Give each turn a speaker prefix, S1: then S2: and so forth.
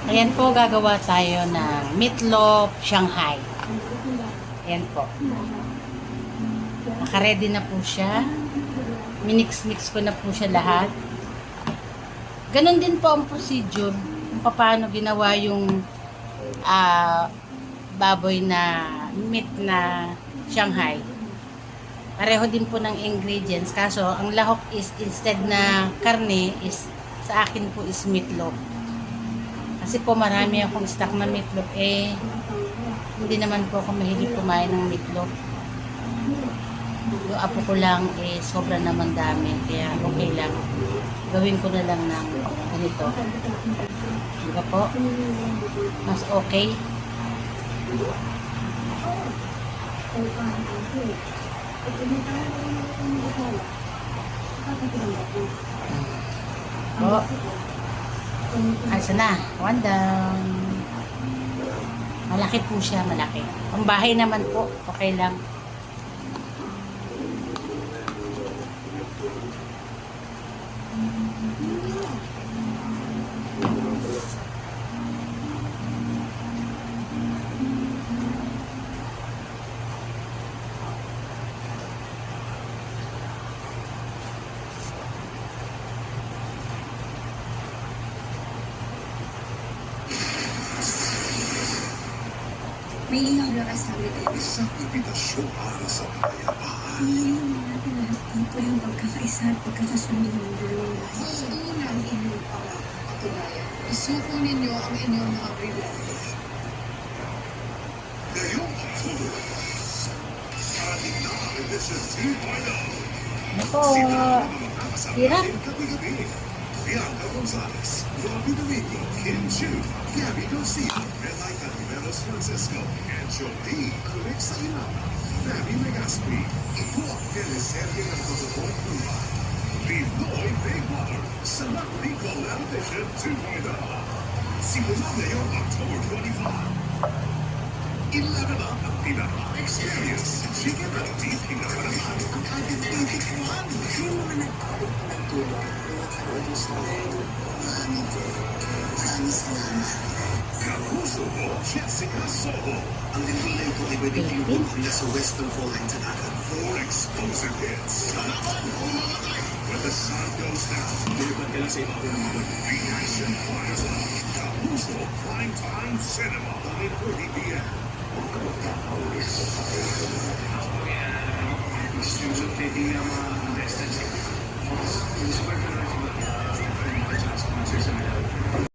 S1: Ayan po, gagawa tayo ng meatloaf Shanghai. Ayan po. Naka-ready na po siya. Minix-mix ko na po siya lahat. Ganon din po ang procedure kung paano ginawa yung baboy na meat na Shanghai. Pareho din po ng ingredients. Kaso, ang lahok is instead na karne is sa akin po is meatloaf. Kasi po marami akong stock na meatloaf. Hindi naman po ako mahilig kumain ng meatloaf. Yung apo ko lang sobra naman dami. Kaya okay lang. Gawin ko na lang ng ganito. Diba po? Mas okay. Oh. Asa na? One down. Malaki po siya, malaki. Ang bahay naman po, okay lang.
S2: May ilang lakas sabi tayo.
S3: Isang imbitasyon para sa kapayapaan.
S2: Ngayon natin lahat dito yung pagkakaisa at pagkakasundo ng dalawang lahat.
S3: Sa unang inyong patunayan, isuko ninyo ang inyong mga privilege. Ngayong October, parating na ang Edition 2.0.
S1: Ito, hirap.
S3: Gabi-gabi, Bianca Gonzalez, Robby Domingo, Kim Chu, Gabby Garcia, Melaika Riveros Francisco, and Jody Kulik sa Ilana, Nami Legaspi. Ito ang teleserye ng totoong buhay. Pinoy Big Brother sa Nicole Edition 2.0. Simula ngayong October 25. 11 up ang pinaka-experience. Chicken at beef pinaka-naman.
S2: Ang ating titikman. Yung mga nagtawag pa ng tulong. Mga karoon sa akin. Maraming salamat.
S3: Kapuso mo, Jessica Soho.
S4: Ang lingkod na ito ay pwedeng tinutulog nila sa Western Falling sa dagat.
S3: 4 explosive hits. Kalaban o mamatay. When the sun goes down,
S4: Lilipad ka lang sa ibabaw ng mga
S3: the action fires up. Kapuso Primetime Cinema. 9:30 p.m.
S4: Students of taking mga contestants.